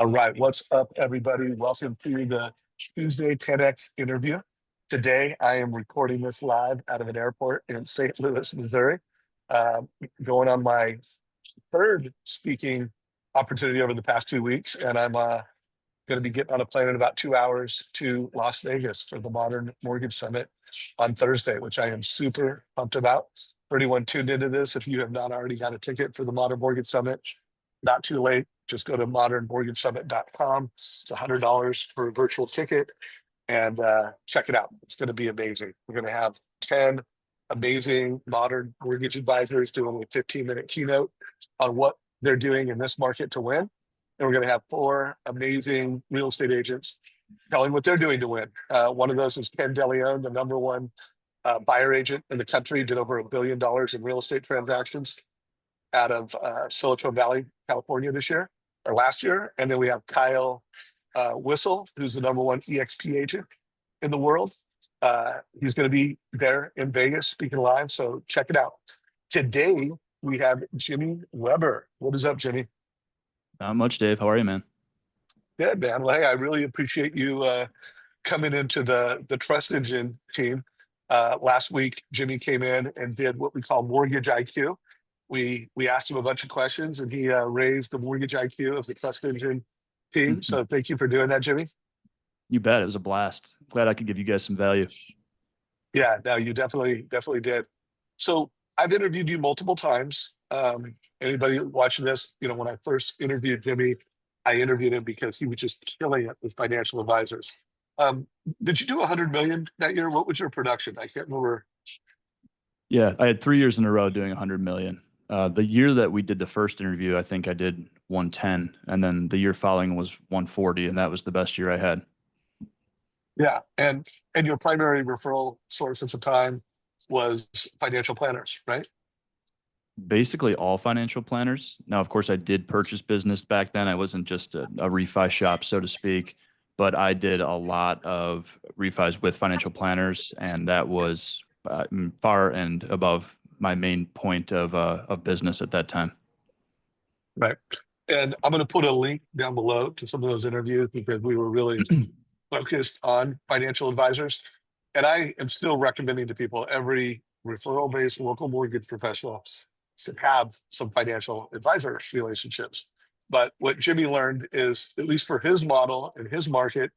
All right, what's up, everybody? Welcome to the Tuesday 10X interview. Today, I am recording this live out of an airport in St. Louis, Missouri. Uh, Going on my third speaking opportunity over the past 2 weeks, and I'm going to be getting on a plane in about 2 hours to Las Vegas for the Modern Mortgage Summit on Thursday, which I am super pumped about. For anyone tuned into this, if you have not already got a ticket for the Modern Mortgage Summit, not too late. Just go to modernmortgagesummit.com. It's $100 for a virtual ticket, and check it out. It's going to be amazing. We're going to have 10 amazing modern mortgage advisors doing a 15-minute keynote on what they're doing in this market to win. And we're going to have 4 amazing real estate agents telling what they're doing to win. One of those is Ken DeLeon, the number one buyer agent in the country, did over $1 billion in real estate transactions out of Silicon Valley, California this year or last year. And then we have Kyle Whistle, who's the number one EXP agent in the world. He's going to be there in Vegas speaking live. So check it out. Today, we have Jimmy Weber. What is up, Jimmy? Not much, Dave. How are you, man? Good, man. Well, hey, I really appreciate you coming into the Trust Engine team. Last week, Jimmy came in and did what we call Mortgage IQ. We asked him a bunch of questions, and he raised the Mortgage IQ of the Trust Engine team. So thank you for doing that, Jimmy. You bet. It was a blast. Glad I could give you guys some value. Yeah, no, you definitely did. So I've interviewed you multiple times. Anybody watching this, when I first interviewed Jimmy, I interviewed him because he was just killing it with financial advisors. Did you do 100 million that year? What was your production? I can't remember. Yeah, I had 3 years in a row doing 100 million. The year that we did the first interview, I think I did 110, and then the year following was 140, and that was the best year I had. Yeah, and your primary referral source at the time was financial planners, right? Basically all financial planners. Now, of course, I did purchase business back then. I wasn't just a refi shop, so to speak, but I did a lot of refis with financial planners, and that was far and above my main point of business at that time. Right. And I'm going to put a link down below to some of those interviews because we were really focused on financial advisors. And I am still recommending to people every referral-based local mortgage professional should have some financial advisor relationships. But what Jimmy learned is, at least for his model and his market,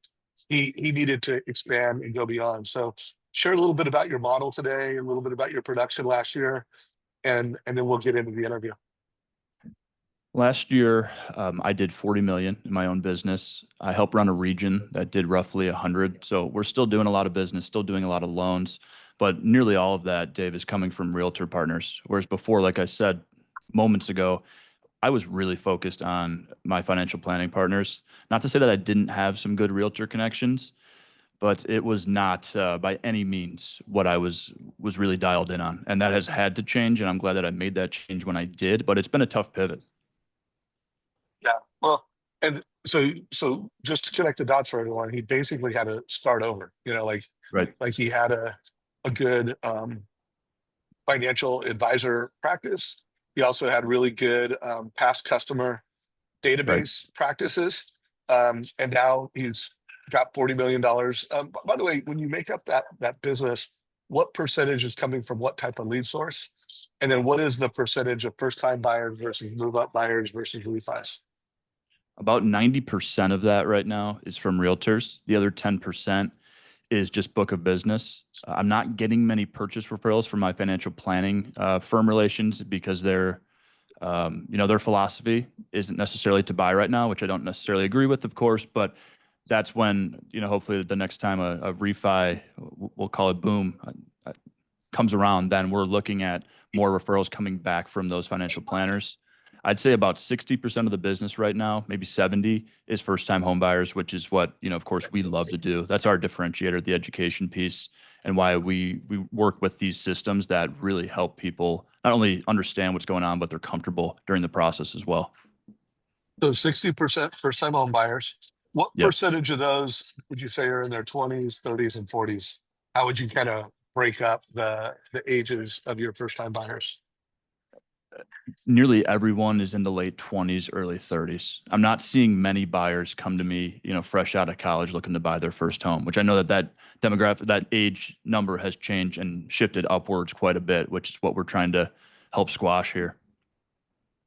he needed to expand and go beyond. So share a little bit about your model today, a little bit about your production last year, and then we'll get into the interview. Last year, I did 40 million in my own business. I helped run a region that did roughly 100. So we're still doing a lot of business, still doing a lot of loans, but nearly all of that, Dave, is coming from Realtor partners. Whereas before, like I said moments ago, I was really focused on my financial planning partners. Not to say that I didn't have some good Realtor connections, but it was not by any means what I was really dialed in on. And that has had to change. And I'm glad that I made that change when I did, but it's been a tough pivot. Yeah, well, and so just to connect the dots for everyone, he basically had to start over. Right. Like he had a good financial advisor practice. He also had really good past customer database practices, and now he's got $40 million. By the way, when you make up that business, what percentage is coming from what type of lead source, and then what is the percentage of first-time buyers versus move-up buyers versus refis? About 90% of that right now is from realtors. The other 10% is just book of business. I'm not getting many purchase referrals from my financial planning firm relations because their philosophy isn't necessarily to buy right now, which I don't necessarily agree with, of course, but that's when, hopefully the next time a refi, we'll call it boom, comes around, then we're looking at more referrals coming back from those financial planners. I'd say about 60% of the business right now, maybe 70, is first-time home buyers, which is what, of course, we love to do. That's our differentiator, the education piece, and why we work with these systems that really help people not only understand what's going on, but they're comfortable during the process as well. So 60% first-time home buyers. What percentage of those would you say are in their 20s, 30s, and 40s? How would you kind of break up the ages of your first-time buyers? nearly everyone is in the late 20s, early 30s. I'm not seeing many buyers come to me, fresh out of college looking to buy their first home, which I know that demographic, that age number has changed and shifted upwards quite a bit, which is what we're trying to help squash here.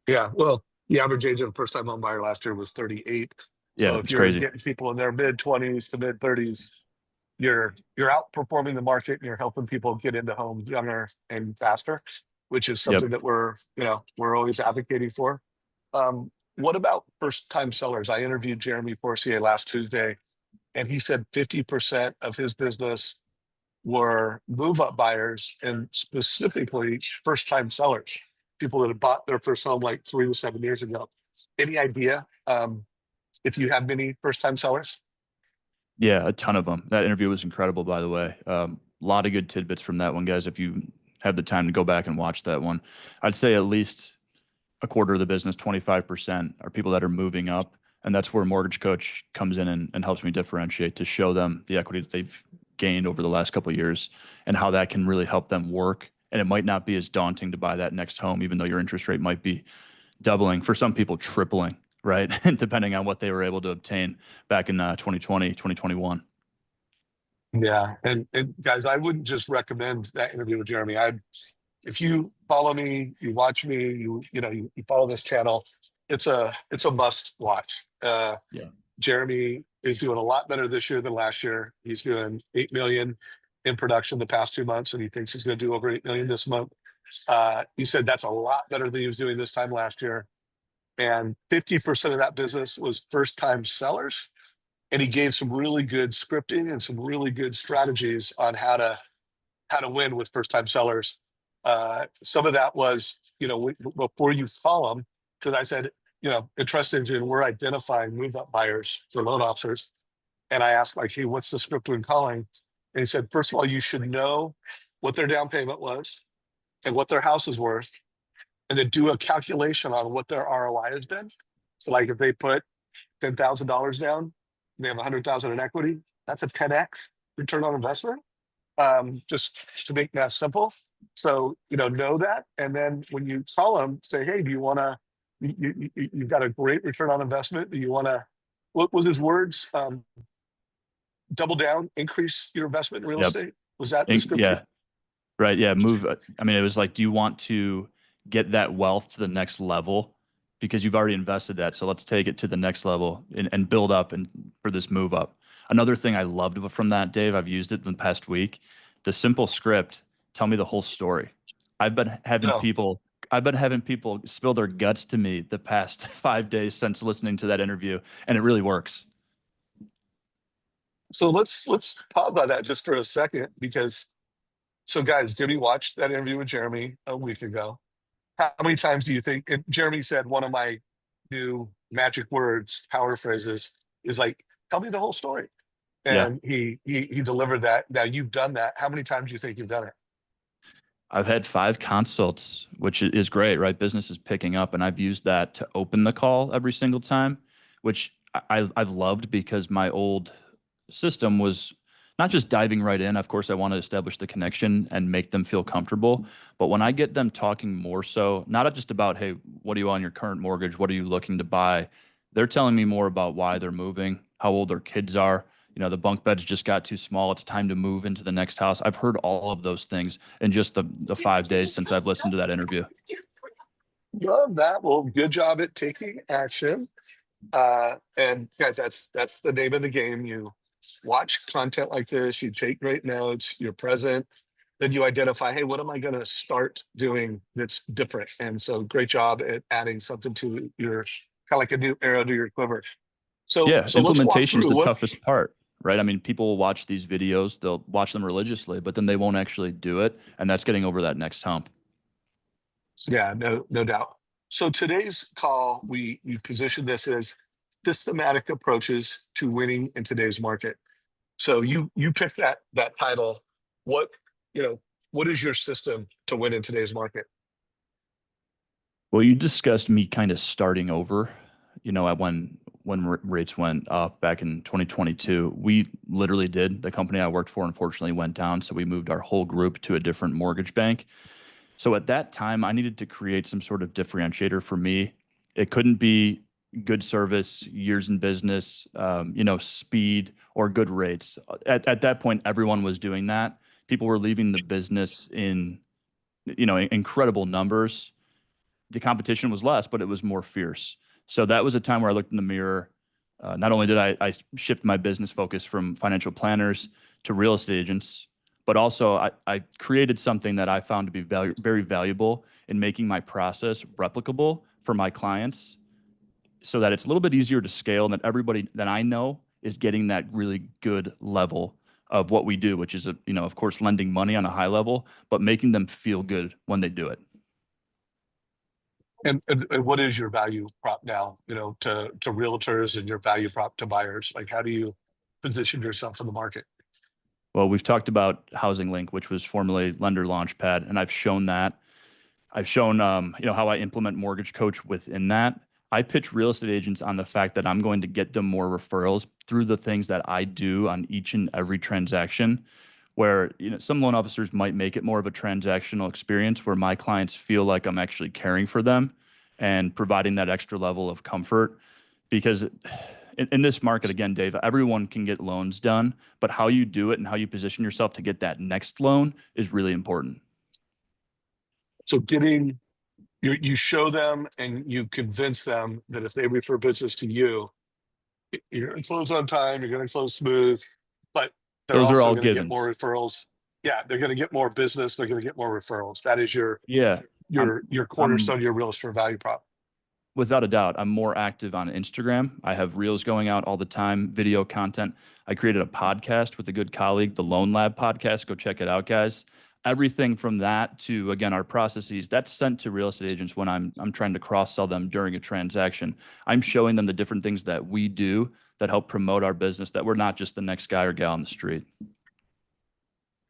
Yeah, well, the average age of a first time home buyer last year was 38. Yeah, So if it's you're crazy. getting people in their mid 20s to mid 30s, you're outperforming the market and you're helping people get into homes younger and faster, which is Yep. something that we're always advocating for. What about first time sellers? I interviewed Jeremy Forcier last Tuesday, and he said 50% of his business were move up buyers and specifically first time sellers, people that had bought their first home like 3 to 7 years ago. Any idea if you have many first time sellers? Yeah, a ton of them. That interview was incredible, by the way. A lot of good tidbits from that one, guys. If you have the time to go back and watch that one, I'd say at least a quarter of the business, 25%, are people that are moving up. And that's where Mortgage Coach comes in and helps me differentiate to show them the equity that they've gained over the last couple of years and how that can really help them work. And it might not be as daunting to buy that next home, even though your interest rate might be doubling, for some people tripling, right? Depending on what they were able to obtain back in 2020, 2021. Yeah, and guys, I wouldn't just recommend that interview with Jeremy. If you follow me, you watch me, you follow this channel, it's a must watch. Yeah. Jeremy is doing a lot better this year than last year. He's doing 8 million in production the past 2 months, and he thinks he's going to do over 8 million this month. He said that's a lot better than he was doing this time last year. And 50% of that business was first time sellers. And he gave some really good scripting and some really good strategies on how to win with first time sellers. Some of that was, before you call them, because I said, interested in we're identifying move up buyers for loan officers. And I asked, like, hey, what's the script when calling? And he said, first of all, you should know what their down payment was and what their house is worth, and then do a calculation on what their ROI has been. So, like, if they put $10,000 down, and they have 100,000 in equity, that's a 10x return on investment. Just to make that simple. So, know that. And then when you call them, say, hey, do you want to, you've got a great return on investment. Do you want to, what was his words? Double down, increase your investment in real Yep. estate. Was that the script? Yeah. Right. Yeah. Move. I mean, it was like, do you want to get that wealth to the next level? Because you've already invested that. So let's take it to the next level and build up and for this move up. Another thing I loved from that, Dave, I've used it the past week. The simple script, tell me the whole story. I've been having No. people, I've been having people spill their guts to me the past 5 days since listening to that interview, and it really works. So let's pause on that just for a second, because so guys, Jimmy watched that interview with Jeremy a week ago. How many times do you think, and Jeremy said one of my new magic words, power phrases, is like, tell me the whole story. Yeah. And he delivered that. Now you've done that. How many times do you think you've done it? I've had 5 consults, which is great, right? Business is picking up, and I've used that to open the call every single time, which I've loved because my old system was not just diving right in. Of course, I want to establish the connection and make them feel comfortable. But when I get them talking more so, not just about, hey, what do you want on your current mortgage? What are you looking to buy? They're telling me more about why they're moving, how old their kids are. The bunk beds just got too small. It's time to move into the next house. I've heard all of those things in just the 5 days since I've listened to that interview. Love that. Well, good job at taking action. And guys, that's the name of the game. You watch content like this, you take great notes, you're present, then you identify, hey, what am I going to start doing that's different? And so great job at adding something to your kind of like a new arrow to your quiver. So Yeah, let's walk implementation is through the what. toughest part, right? I mean, people will watch these videos, they'll watch them religiously, but then they won't actually do it. And that's getting over that next hump. Yeah, no doubt. So today's call, we position this as systematic approaches to winning in today's market. So you picked that title. What what is your system to win in today's market? Well, you discussed me kind of starting over, when rates went up back in 2022. We literally did. The company I worked for unfortunately went down, so we moved our whole group to a different mortgage bank. So at that time, I needed to create some sort of differentiator for me. It couldn't be good service, years in business, speed or good rates. At that point, everyone was doing that. People were leaving the business in, incredible numbers. The competition was less, but it was more fierce. So that was a time where I looked in the mirror. Not only did I shift my business focus from financial planners to real estate agents, but also I created something that I found to be very valuable in making my process replicable for my clients so that it's a little bit easier to scale and that everybody that I know is getting that really good level of what we do, which is, of course, lending money on a high level, but making them feel good when they do it. And what is your value prop now, to realtors, and your value prop to buyers? Like, how do you position yourself in the market? Well, we've talked about Housing Link, which was formerly Lender Launchpad, and I've shown that. I've shown, how I implement MortgageCoach within that. I pitch real estate agents on the fact that I'm going to get them more referrals through the things that I do on each and every transaction. Where some loan officers might make it more of a transactional experience, where my clients feel like I'm actually caring for them and providing that extra level of comfort. Because in this market, again, Dave, everyone can get loans done, but how you do it and how you position yourself to get that next loan is really important. So you show them and you convince them that if they refer business to you, you're going to close on time, you're going to close smooth, but they're Those are also all going to get givens. more referrals. Yeah, they're going to get more business, they're going to get more referrals. That is your Yeah, I'm your your I'm cornerstone, your real estate value prop. without a doubt, I'm more active on Instagram. I have reels going out all the time, video content. I created a podcast with a good colleague, the Loan Lab podcast. Go check it out, guys. Everything from that to, again, our processes, that's sent to real estate agents when I'm trying to cross sell them during a transaction. I'm showing them the different things that we do that help promote our business, that we're not just the next guy or gal on the street.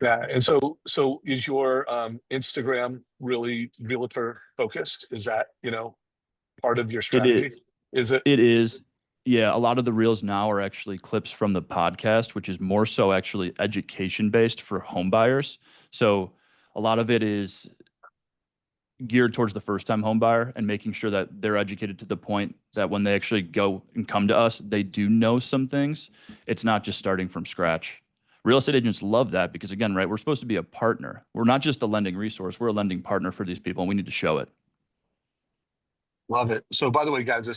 Yeah, and so is your Instagram really realtor focused? Is that part of your It is. strategy? Is it? It is. Yeah, a lot of the reels now are actually clips from the podcast, which is more so actually education based for home buyers. So a lot of it is geared towards the first time home buyer and making sure that they're educated to the point that when they actually go and come to us, they do know some things. It's not just starting from scratch. Real estate agents love that because, again, right, we're supposed to be a partner. We're not just a lending resource, we're a lending partner for these people, and we need to show it. Love it. So by the way, guys,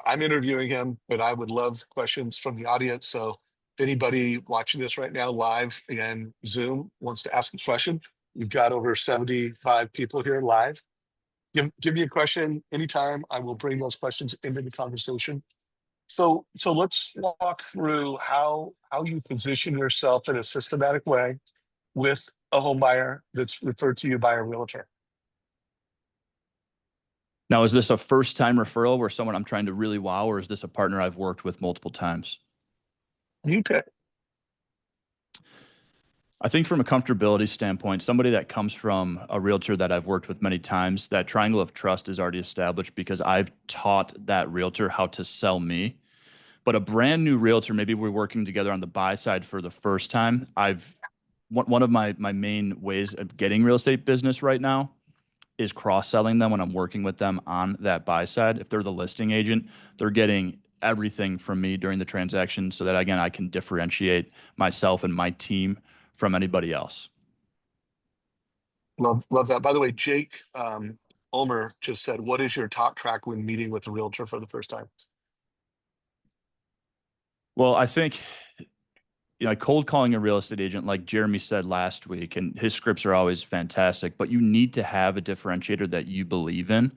I'm interviewing him, but I would love questions from the audience. So if anybody watching this right now live and Zoom wants to ask a question, we've got over 75 people here live. Give me a question anytime. I will bring those questions into the conversation. So let's walk through how you position yourself in a systematic way with a home buyer that's referred to you by a realtor. Now, is this a first time referral where someone I'm trying to really wow, or is this a partner I've worked with multiple times? You pick. I think from a comfortability standpoint, somebody that comes from a realtor that I've worked with many times, that triangle of trust is already established because I've taught that realtor how to sell me. But a brand new realtor, maybe we're working together on the buy side for the first time. One of my main ways of getting real estate business right now is cross-selling them when I'm working with them on that buy side. If they're the listing agent, they're getting everything from me during the transaction so that, again, I can differentiate myself and my team from anybody else. Love that. By the way, Jake Ulmer just said, "What is your top track when meeting with a realtor for the first time?" Well, I think, cold calling a real estate agent, like Jeremy said last week, and his scripts are always fantastic, but you need to have a differentiator that you believe in.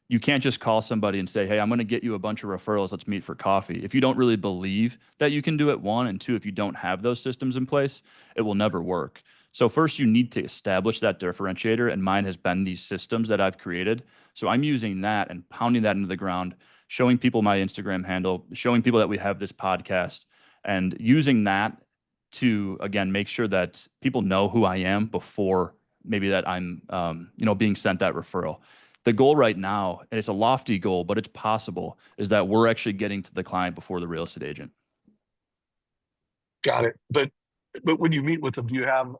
You can't just call somebody and say, hey, I'm going to get you a bunch of referrals. Let's meet for coffee. If you don't really believe that you can do it, one, and two, if you don't have those systems in place, it will never work. So first, you need to establish that differentiator, and mine has been these systems that I've created. So I'm using that and pounding that into the ground, showing people my Instagram handle, showing people that we have this podcast, and using that to, again, make sure that people know who I am before maybe that I'm, being sent that referral. The goal right now, and it's a lofty goal, but it's possible, is that we're actually getting to the client before the real estate agent. Got it. But But when you meet with them, do you have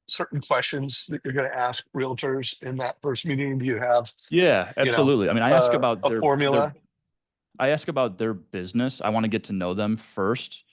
certain questions that you're going to ask realtors in that first meeting? Do you have, Yeah, you know, absolutely. I mean, I ask about a their formula? I ask about their business. I want to get to know them first.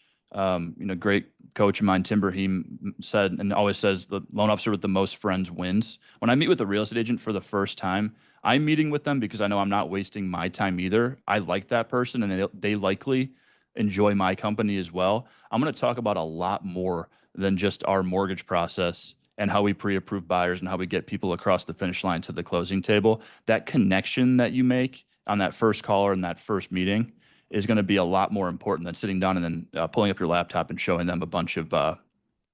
Great coach of mine, Tim Brahim, said and always says the loan officer with the most friends wins. When I meet with a real estate agent for the first time, I'm meeting with them because I know I'm not wasting my time either. I like that person and they likely enjoy my company as well. I'm going to talk about a lot more than just our mortgage process and how we pre-approve buyers and how we get people across the finish line to the closing table. That connection that you make on that first call or in that first meeting is going to be a lot more important than sitting down and then pulling up your laptop and showing them a bunch of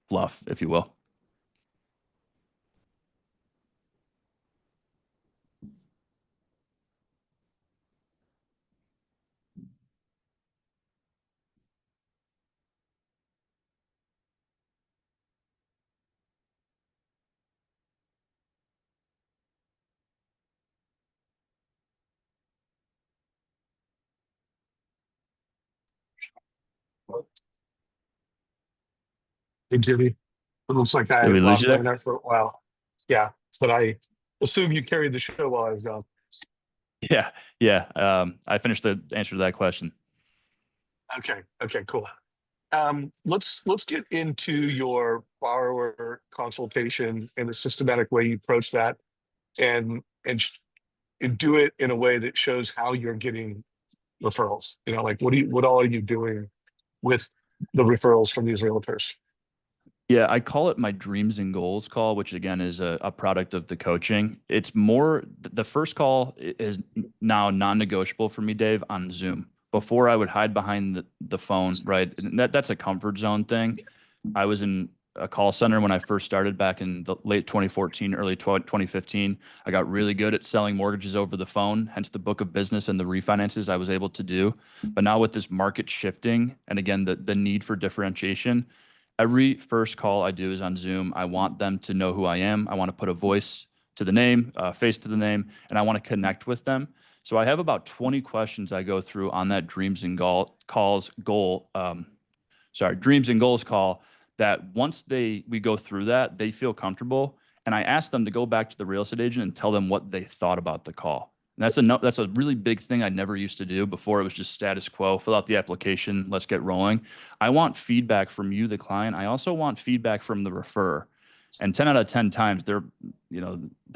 fluff, if you will. Hey, Jimmy, it looks like Did I we lose you lost my there? internet for a while. Yeah, but I assume you carried the show while I was gone. Yeah, yeah. I finished the answer to that question. Okay, okay, cool. Let's get into your borrower consultation and the systematic way you approach that, and and do it in a way that shows how you're getting referrals. Like what all are you doing with the referrals from these realtors? Yeah, I call it my dreams and goals call, which again is a product of the coaching. It's more the first call is now non-negotiable for me, Dave, on Zoom. Before I would hide behind the phone, right? And that's a comfort zone thing. I was in a call center when I first started back in the late 2014, early 2015. I got really good at selling mortgages over the phone, hence the book of business and the refinances I was able to do. But now with this market shifting and again the need for differentiation, every first call I do is on Zoom. I want them to know who I am. I want to put a voice to the name, face to the name, and I want to connect with them. So I have about 20 questions I go through on that dreams and goals call that once we go through that, they feel comfortable. And I ask them to go back to the real estate agent and tell them what they thought about the call. And that's a really big thing I never used to do before. It was just status quo, fill out the application, let's get rolling. I want feedback from you, the client. I also want feedback from the referrer. And 10 out of 10 times they're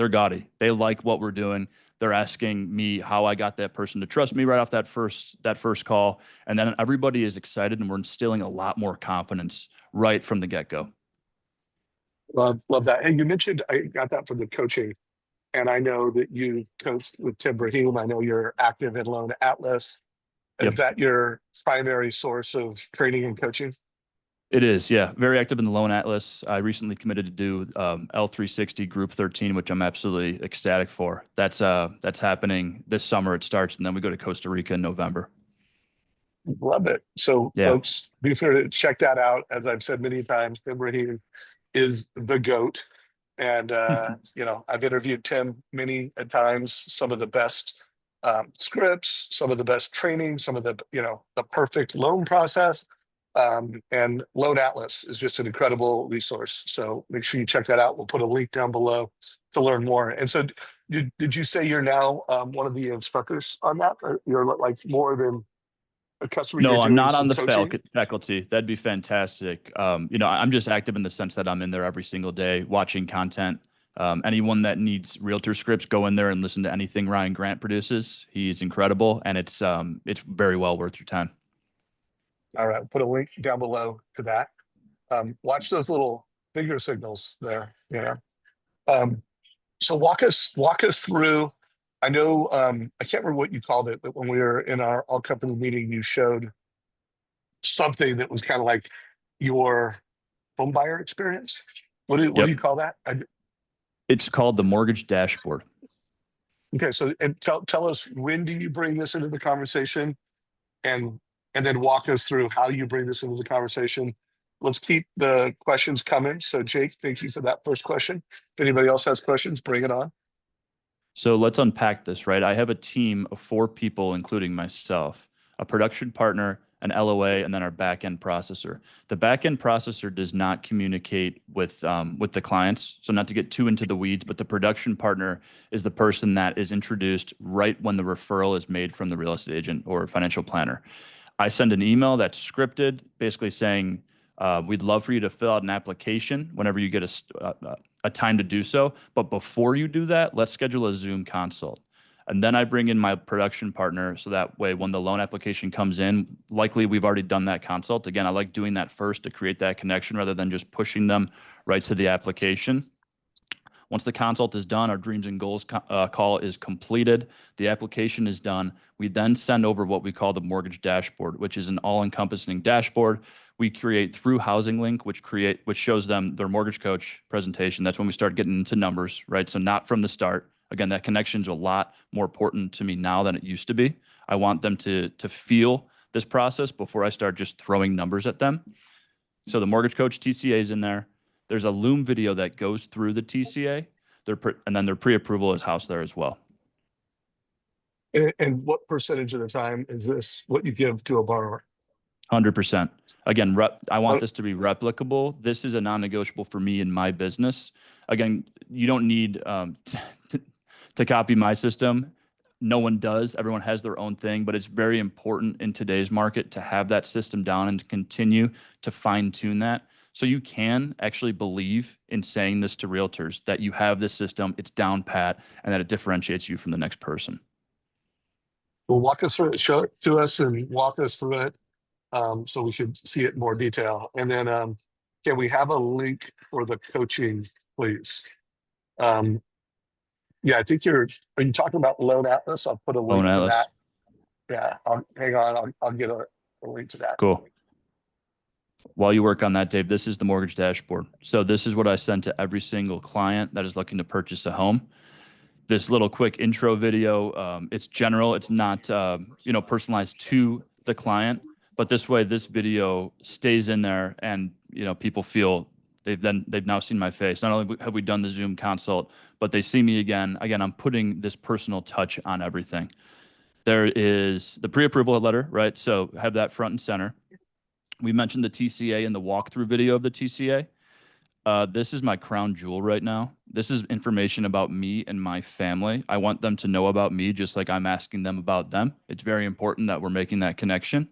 gaudy. They like what we're doing. They're asking me how I got that person to trust me right off that first call. And then everybody is excited and we're instilling a lot more confidence right from the get-go. Love that. And you mentioned I got that from the coaching, and I know that you coached with Tim Brahim. I know you're active in Loan Atlas. Is Yep. that your primary source of training and coaching? It is, yeah. Very active in the Loan Atlas. I recently committed to do L360 Group 13, which I'm absolutely ecstatic for. That's happening this summer. It starts, and then we go to Costa Rica in November. Love it. So, Yeah. folks, be sure to check that out. As I've said many times, Tim Brahim is the GOAT. And I've interviewed Tim many a times, some of the best scripts, some of the best training, some of the perfect loan process. And Loan Atlas is just an incredible resource. So make sure you check that out. We'll put a link down below to learn more. And so did you say you're now one of the instructors on that? Or you're like more than a customer, you're No, I'm doing not on some the coaching? faculty. That'd be fantastic. I'm just active in the sense that I'm in there every single day watching content. Anyone that needs realtor scripts, go in there and listen to anything Ryan Grant produces. He's incredible, and it's very well worth your time. All right, put a link down below to that. Watch those little finger signals there. Um, so walk us through. I know I can't remember what you called it, but when we were in our all company meeting, you showed something that was kind of like your home buyer experience. What do you Yep. call that? It's called the Mortgage Dashboard. Okay, so and tell us, when do you bring this into the conversation, and then walk us through how you bring this into the conversation. Let's keep the questions coming. So Jake, thank you for that first question. If anybody else has questions, bring it on. So let's unpack this, right? I have a team of 4 people, including myself, a production partner, an LOA, and then our back-end processor. The back-end processor does not communicate with the clients. So not to get too into the weeds, but the production partner is the person that is introduced right when the referral is made from the real estate agent or financial planner. I send an email that's scripted, basically saying, we'd love for you to fill out an application whenever you get a time to do so. But before you do that, let's schedule a Zoom consult. And then I bring in my production partner. So that way, when the loan application comes in, likely we've already done that consult. Again, I like doing that first to create that connection rather than just pushing them right to the application. Once the consult is done, our dreams and goals call is completed. The application is done. We then send over what we call the mortgage dashboard, which is an all-encompassing dashboard we create through Housing Link, which shows them their mortgage coach presentation. That's when we start getting into numbers, right? So not from the start. Again, that connection is a lot more important to me now than it used to be. I want them to feel this process before I start just throwing numbers at them. So the mortgage coach TCA is in there. There's a Loom video that goes through the TCA, and then their pre-approval is housed there as well. And what percentage of the time is this what you give to a borrower? 100%. Again, I want this to be replicable. This is a non-negotiable for me in my business. Again, you don't need to copy my system. No one does. Everyone has their own thing, but it's very important in today's market to have that system down and to continue to fine-tune that. So you can actually believe in saying this to realtors, that you have this system, it's down pat, and that it differentiates you from the next person. Well, walk us through it, show it to us and walk us through it so we should see it in more detail. And then can we have a link for the coaching, please? Yeah, I think are you talking about Loan Atlas? I'll put a link to that. Yeah, hang on, I'll get a link to that. Cool. While you work on that, Dave, this is the mortgage dashboard. So this is what I send to every single client that is looking to purchase a home. This little quick intro video, it's general. It's not, personalized to the client, but this way, this video stays in there and, people feel they've now seen my face. Not only have we done the Zoom consult, but they see me again. Again, I'm putting this personal touch on everything. There is the pre-approval letter, right? So have that front and center. We mentioned the TCA in the walkthrough video of the TCA. This is my crown jewel right now. This is information about me and my family. I want them to know about me just like I'm asking them about them. It's very important that we're making that connection.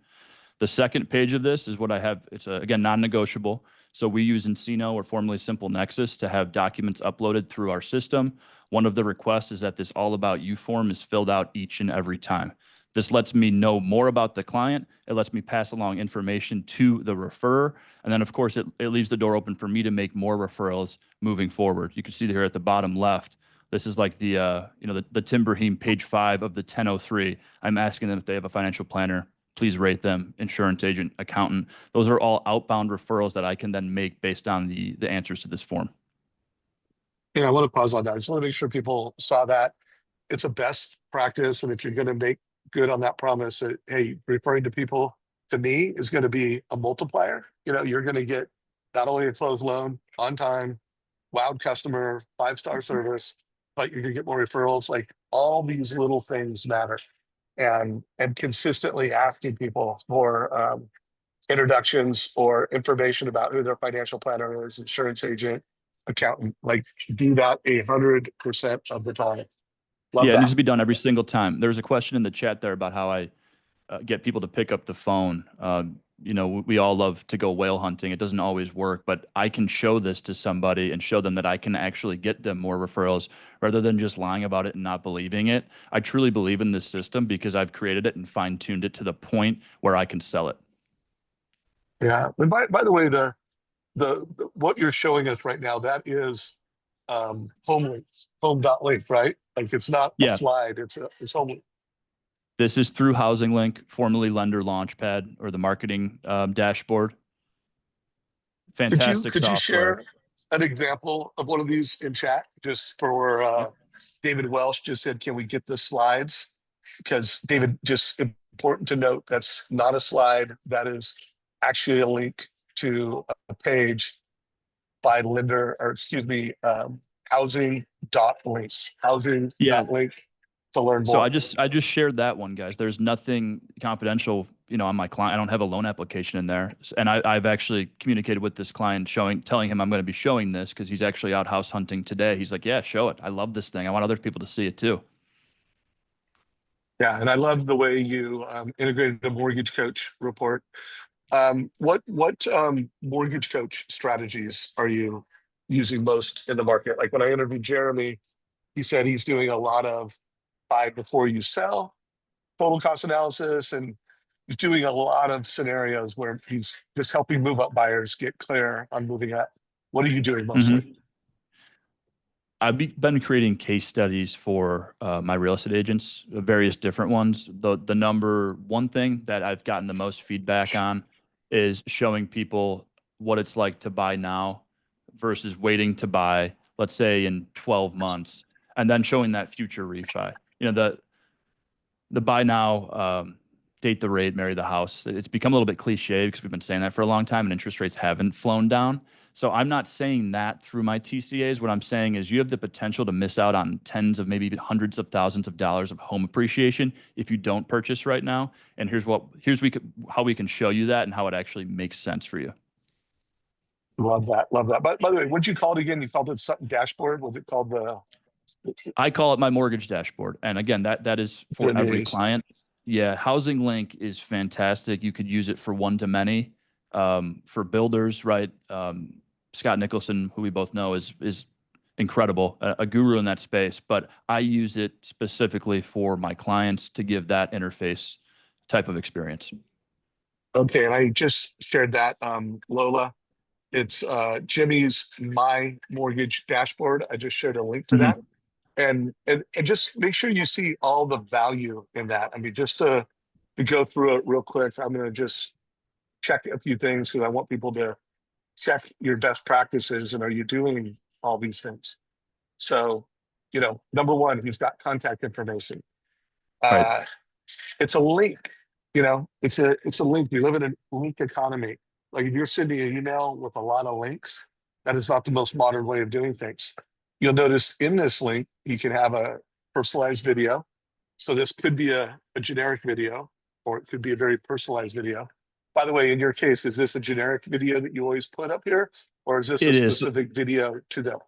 The second page of this is what I have. It's, again, non-negotiable. So we use Encino, or formerly Simple Nexus, to have documents uploaded through our system. One of the requests is that this All About You form is filled out each and every time. This lets me know more about the client. It lets me pass along information to the referrer. And then, of course, it leaves the door open for me to make more referrals moving forward. You can see here at the bottom left, this is like the Tim Brahim page 5 of the 1003. I'm asking them if they have a financial planner. Please rate them, insurance agent, accountant. Those are all outbound referrals that I can then make based on the answers to this form. Yeah, I want to pause on that. I just want to make sure people saw that. It's a best practice. And if you're going to make good on that promise that, hey, referring to people to me is going to be a multiplier. You're going to get not only a closed loan on time, wowed customer, 5-star service, but you're going to get more referrals. Like, all these little things matter. And consistently asking people for introductions or information about who their financial planner is, insurance agent, accountant, like, do that 100% of the time. Love yeah, that. It needs to be done every single time. There's a question in the chat there about how I get people to pick up the phone. We all love to go whale hunting. It doesn't always work, but I can show this to somebody and show them that I can actually get them more referrals rather than just lying about it and not believing it. I truly believe in this system because I've created it and fine-tuned it to the point where I can sell it. Yeah. And by the way, the what you're showing us right now, that is home.link, right? Like, it's not a slide, it's home link. This is through Housing Link, formerly Lender Launchpad, or the marketing dashboard. Fantastic could software. You share an example of one of these in chat? Just for David Welsh just said, can we get the slides? Because David, just important to note, that's not a slide. That is actually a link to a page by lender, or excuse me, housing.link. Housing.link to learn more. So I just shared that one, guys. There's nothing confidential on my client. I don't have a loan application in there. And I've actually communicated with this client telling him I'm going to be showing this because he's actually out house hunting today. He's like, yeah, show it. I love this thing. I want other people to see it too. Yeah, and I love the way you integrated the mortgage coach report. What mortgage coach strategies are you using most in the market? Like when I interviewed Jeremy, he said he's doing a lot of buy before you sell, total cost analysis, and he's doing a lot of scenarios where he's just helping move up buyers get clear on moving up. What are you doing mostly? Hmm. Been creating case studies for my real estate agents, various different ones. The number one thing that I've gotten the most feedback on is showing people what it's like to buy now versus waiting to buy, let's say in 12 months, and then showing that future refi. The buy now, date the rate, marry the house. It's become a little bit cliche because we've been saying that for a long time and interest rates haven't flown down. So I'm not saying that through my TCAs. What I'm saying is you have the potential to miss out on tens of maybe even hundreds of thousands of dollars of home appreciation if you don't purchase right now. And how we can show you that and how it actually makes sense for you. Love that. Love that. By the way, what'd you call it again? You called it something dashboard. Was it called the I call it my mortgage dashboard. And again, that is for every news? client. Yeah, Housing Link is fantastic. You could use it for one to many, for builders, right? Scott Nicholson, who we both know, is incredible, a guru in that space. But I use it specifically for my clients to give that interface type of experience. Okay, and I just shared that, Lola. It's Jimmy's My Mortgage Dashboard. I just shared a link to that. Mhm. And just make sure you see all the value in that. I mean, just to go through it real quick, I'm going to just check a few things because I want people to check your best practices and are you doing all these things? So, number one, he's got contact information. Right. Uh, it's a link. It's a link. You live in a link economy. Like if you're sending an email with a lot of links, that is not the most modern way of doing things. You'll notice in this link, you can have a personalized video. So this could be a generic video, or it could be a very personalized video. By the way, in your case, is this a generic video that you always put up here, or is this a It is. specific video to them?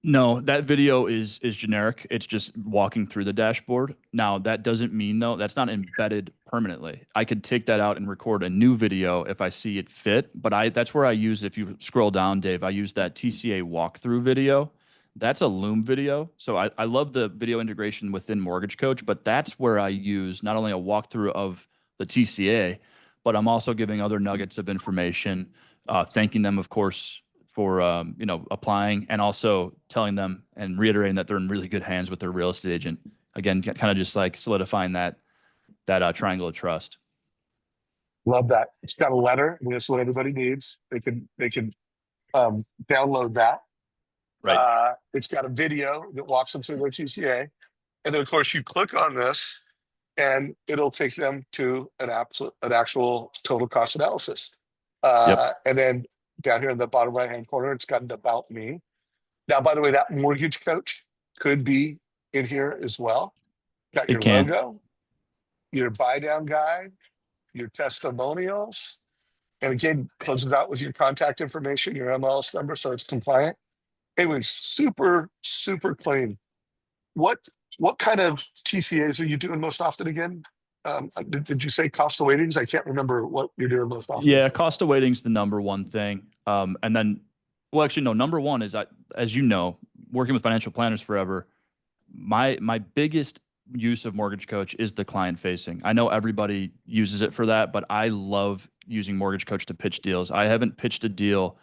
No, that video is generic. It's just walking through the dashboard. Now, that doesn't mean though, that's not embedded permanently. I could take that out and record a new video if I see it fit, but that's where I use, if you scroll down, Dave, I use that TCA walkthrough video. That's a Loom video. So I love the video integration within Mortgage Coach, but that's where I use not only a walkthrough of the TCA, but I'm also giving other nuggets of information, thanking them, of course, for applying, and also telling them and reiterating that they're in really good hands with their real estate agent. Again, kind of just like solidifying that triangle of trust. Love that. It's got a letter. And that's what everybody needs. They can download that. Right. It's got a video that walks them through their TCA. And then, of course, you click on this and it'll take them to an actual total cost analysis. Yep. And then down here in the bottom right-hand corner, it's got an About Me. Now, by the way, that mortgage coach could be in here as well. Got It your can. logo, your buy down guide, your testimonials. And again, closes out with your contact information, your MLS number, so it's compliant. It was super, super clean. What kind of TCAs are you doing most often again? Did you say cost of waitings? I can't remember what you're doing most often. Yeah, cost of waiting is the number one thing. And then, well, actually, no, number one is, as you know, working with financial planners forever, my biggest use of Mortgage Coach is the client facing. I know everybody uses it for that, but I love using Mortgage Coach to pitch deals. I haven't pitched a deal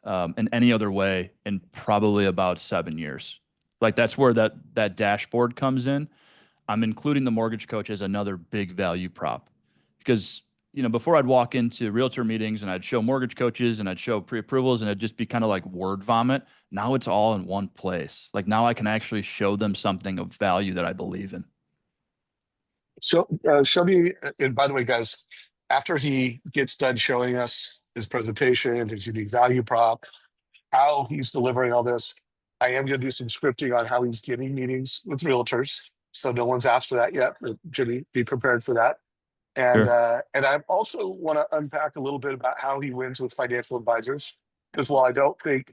in any other way in probably about 7 years. Like that's where that dashboard comes in. I'm including the Mortgage Coach as another big value prop because before I'd walk into realtor meetings and I'd show mortgage coaches and I'd show pre-approvals and it'd just be kind of like word vomit. Now it's all in one place. Like now I can actually show them something of value that I believe in. So show me, and by the way, guys, after he gets done showing us his presentation, his unique value prop, how he's delivering all this, I am going to do some scripting on how he's getting meetings with realtors. So no one's asked for that yet, but Jimmy, be prepared for that. Sure. And I also want to unpack a little bit about how he wins with financial advisors. Because while I don't think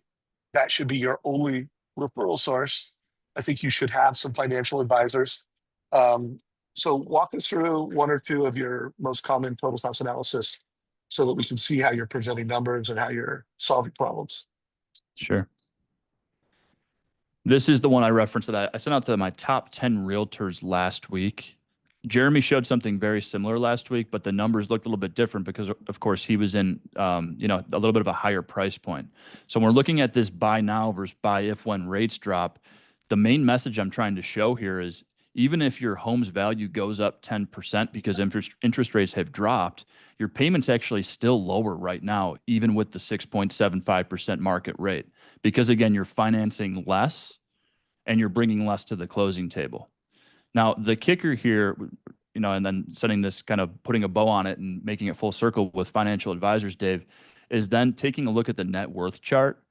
that should be your only referral source, I think you should have some financial advisors. Um, so walk us through one or two of your most common total cost analysis so that we can see how you're presenting numbers and how you're solving problems. Sure. This is the one I referenced that I sent out to my top 10 realtors last week. Jeremy showed something very similar last week, but the numbers looked a little bit different because, of course, he was in, a little bit of a higher price point. So when we're looking at this buy now versus buy if when rates drop, the main message I'm trying to show here is even if your home's value goes up 10% because interest rates have dropped, your payment's actually still lower right now, even with the 6.75% market rate. Because again, you're financing less and you're bringing less to the closing table. Now, the kicker here, and then setting this kind of putting a bow on it and making it full circle with financial advisors, Dave, is then taking a look at the net worth chart.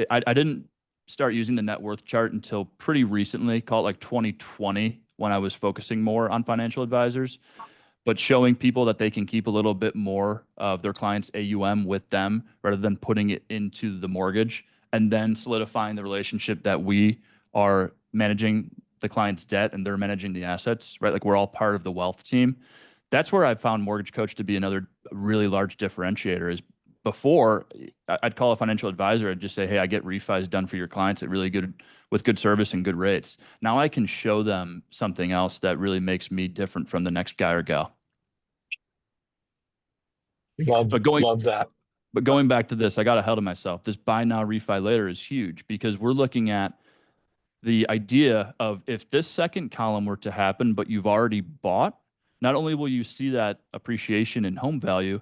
I didn't start using the net worth chart until pretty recently, call it like 2020, when I was focusing more on financial advisors, but showing people that they can keep a little bit more of their clients' AUM with them rather than putting it into the mortgage, and then solidifying the relationship that we are managing the client's debt and they're managing the assets, right? Like we're all part of the wealth team. That's where I've found MortgageCoach to be another really large differentiator. Is before I'd call a financial advisor and just say, hey, I get refis done for your clients at really good, with good service and good rates. Now I can show them something else that really makes me different from the next guy or gal. Love, But going love that. but going back to this, I got ahead of myself. This buy now, refi later is huge because we're looking at the idea of if this second column were to happen, but you've already bought, not only will you see that appreciation in home value,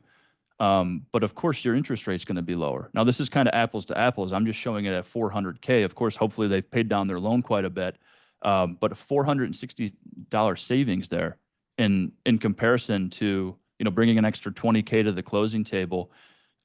but of course your interest rate's going to be lower. Now this is kind of apples to apples. I'm just showing it at 400K. Of course, hopefully they've paid down their loan quite a bit, but a $460 savings there in comparison to bringing an extra 20K to the closing table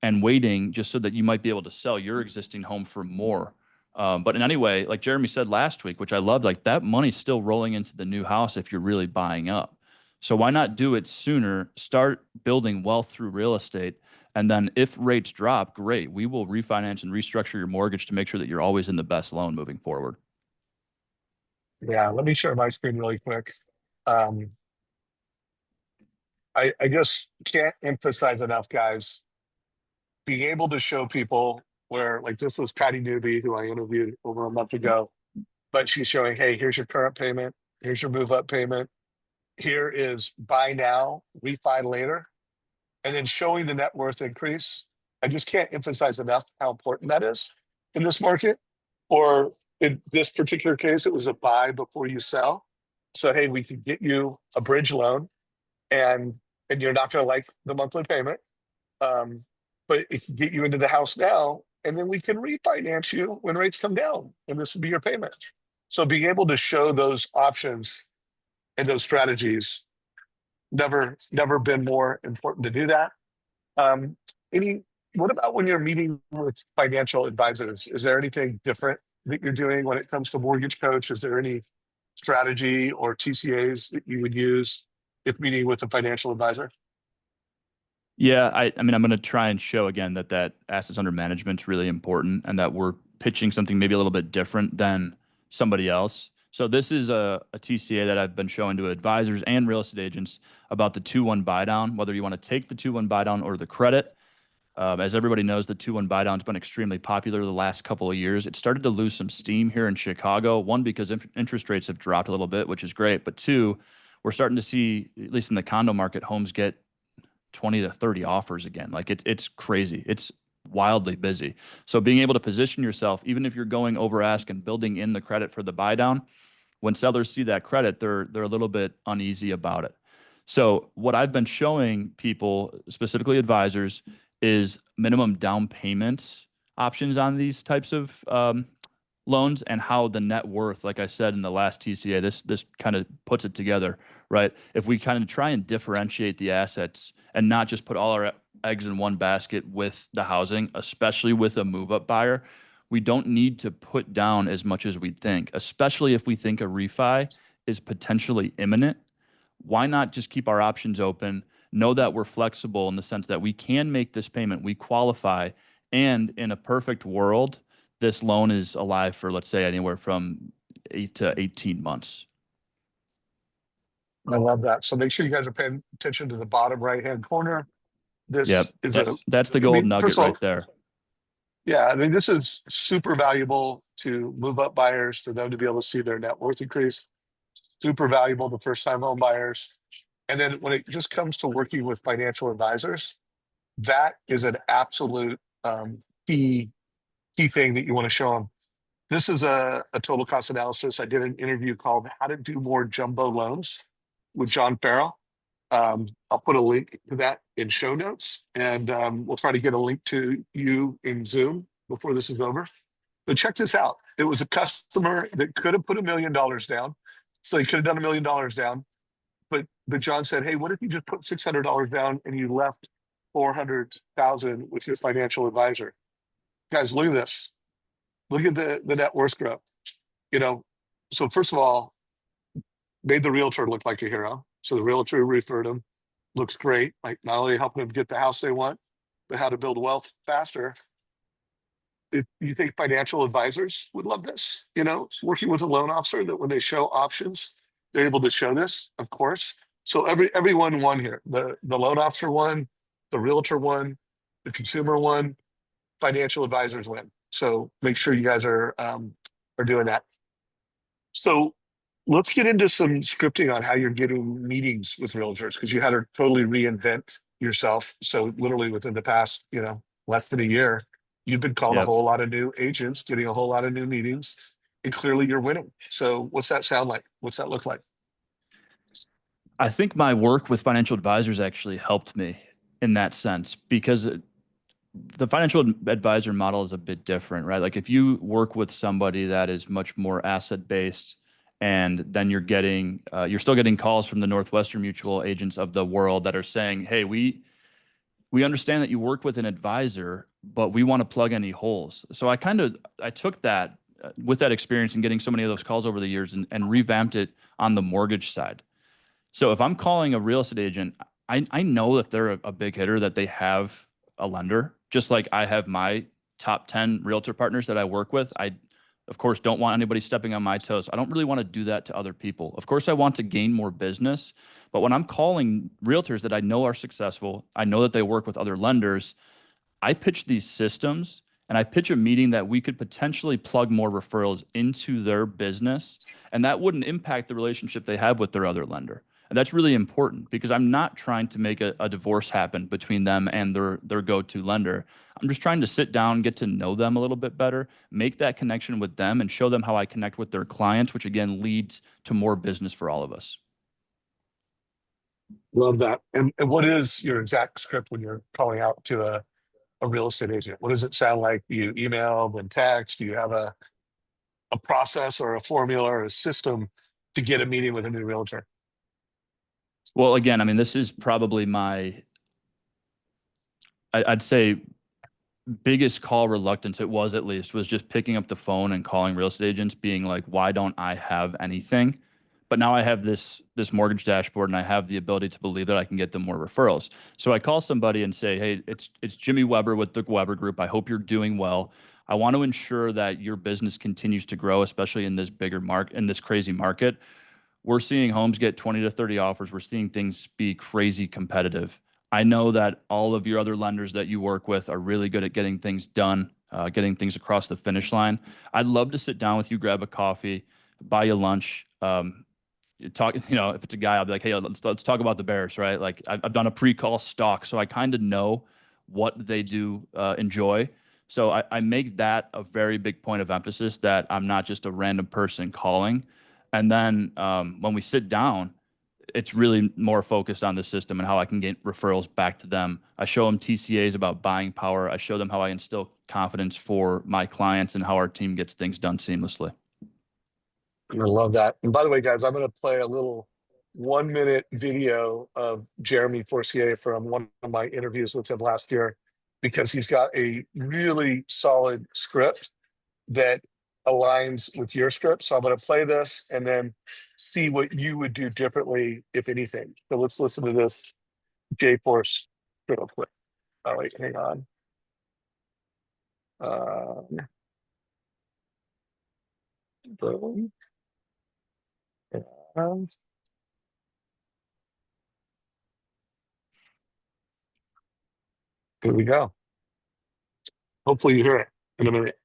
and waiting just so that you might be able to sell your existing home for more. But in any way, like Jeremy said last week, which I loved, like that money's still rolling into the new house if you're really buying up. So why not do it sooner? Start building wealth through real estate. And then if rates drop, great. We will refinance and restructure your mortgage to make sure that you're always in the best loan moving forward. Yeah, let me share my screen really quick. Um, I just can't emphasize enough, guys, being able to show people where, like, this was Patty Newby, who I interviewed over a month ago, but she's showing, hey, here's your current payment, here's your move up payment, here is buy now, refi later, and then showing the net worth increase. I just can't emphasize enough how important that is in this market. Or in this particular case, it was a buy before you sell. So hey, we can get you a bridge loan, and you're not going to like the monthly payment, um, but it can get you into the house now, and then we can refinance you when rates come down, and this will be your payment. So being able to show those options and those strategies, never been more important to do that. Um, any what about when you're meeting with financial advisors? Is there anything different that you're doing when it comes to MortgageCoach? Is there any strategy or TCAs that you would use if meeting with a financial advisor? Yeah, I mean, I'm going to try and show again that assets under management is really important and that we're pitching something maybe a little bit different than somebody else. So this is a TCA that I've been showing to advisors and real estate agents about the 2-1 buy down, whether you want to take the 2-1 buy down or the credit. As everybody knows, the 2-1 buy down has been extremely popular the last couple of years. It started to lose some steam here in Chicago. One, because interest rates have dropped a little bit, which is great. But two, we're starting to see, at least in the condo market, homes get 20 to 30 offers again. Like it's crazy. It's wildly busy. So being able to position yourself, even if you're going over ask and building in the credit for the buy down, when sellers see that credit, they're a little bit uneasy about it. So what I've been showing people, specifically advisors, is minimum down payments options on these types of loans and how the net worth, like I said in the last TCA, this kind of puts it together, right? If we kind of try and differentiate the assets and not just put all our eggs in one basket with the housing, especially with a move-up buyer, we don't need to put down as much as we think, especially if we think a refi is potentially imminent. Why not just keep our options open? Know that we're flexible in the sense that we can make this payment, we qualify, and in a perfect world, this loan is alive for, let's say, anywhere from 8 to 18 months. I love that. So make sure you guys are paying attention to the bottom right-hand corner. This Yep. is That's the I gold mean, nugget first of all, right there. yeah, I mean, this is super valuable to move up buyers, for them to be able to see their net worth increase. Super valuable to first-time home buyers. And then when it just comes to working with financial advisors, that is an absolute key thing that you want to show them. This is a total cost analysis. I did an interview called "How to Do More Jumbo Loans" with John Farrell. I'll put a link to that in show notes, and we'll try to get a link to you in Zoom before this is over. But check this out. It was a customer that could have put $1 million down. So he could have done $1 million down. But John said, hey, what if you just put $600 down and you left 400,000 with your financial advisor? Guys, look at this. Look at the net worth growth. You know, so first of all, made the realtor look like a hero. So the realtor referred him. Looks great. Like, not only helping them get the house they want, but how to build wealth faster. If you think financial advisors would love this, you know, working with a loan officer, that when they show options, they're able to show this, of course. So everyone won here. The loan officer won, the realtor won, the consumer won, financial advisors win. So make sure you guys are doing that. So let's get into some scripting on how you're getting meetings with realtors, because you had to totally reinvent yourself. So literally within the past, you know, less than a year, you've been calling a Yep. whole lot of new agents, getting a whole lot of new meetings, and clearly you're winning. So what's that sound like? What's that look like? I think my work with financial advisors actually helped me in that sense, because the financial advisor model is a bit different, right? Like if you work with somebody that is much more asset based, and then you're still getting calls from the Northwestern Mutual agents of the world that are saying, hey, we understand that you work with an advisor, but we want to plug any holes. So I took that with that experience and getting so many of those calls over the years, and revamped it on the mortgage side. So if I'm calling a real estate agent, I know that they're a big hitter, that they have a lender, just like I have my top 10 realtor partners that I work with. I, of course, don't want anybody stepping on my toes. I don't really want to do that to other people. Of course, I want to gain more business. But when I'm calling realtors that I know are successful, I know that they work with other lenders, I pitch these systems, and I pitch a meeting that we could potentially plug more referrals into their business, and that wouldn't impact the relationship they have with their other lender. And that's really important, because I'm not trying to make a divorce happen between them and their go-to lender. I'm just trying to sit down, get to know them a little bit better, make that connection with them, and show them how I connect with their clients, which again leads to more business for all of us. Love that. And what is your exact script when you're calling out to a real estate agent? What does it sound like? Do you email, then text? Do you have a process or a formula or a system to get a meeting with a new realtor? Well, again, I mean, this is probably I'd say biggest call reluctance, it was at least, was just picking up the phone and calling real estate agents, being like, why don't I have anything? But now I have this mortgage dashboard, and I have the ability to believe that I can get them more referrals. So I call somebody and say, hey, it's Jimmy Weber with the Weber Group. I hope you're doing well. I want to ensure that your business continues to grow, especially in this bigger market, in this crazy market. We're seeing homes get 20 to 30 offers. We're seeing things be crazy competitive. I know that all of your other lenders that you work with are really good at getting things done, getting things across the finish line. I'd love to sit down with you, grab a coffee, buy you lunch, talk. You know, if it's a guy, I'll be like, hey, let's talk about the Bears, right? Like I've done a pre-call stock, so I kind of know what they do enjoy. So I make that a very big point of emphasis, that I'm not just a random person calling. And then when we sit down, it's really more focused on the system and how I can get referrals back to them. I show them TCAs about buying power. I show them how I instill confidence for my clients and how our team gets things done seamlessly. I love that. And by the way, guys, I'm going to play a little 1 minute video of Jeremy Forcier from one of my interviews with him last year, because he's got a really solid script that aligns with your script. So I'm going to play this and then see what you would do differently, if anything. So let's listen to this J-Force real quick. All right, hang on. Boom. And here we go. Hopefully you hear it in a minute.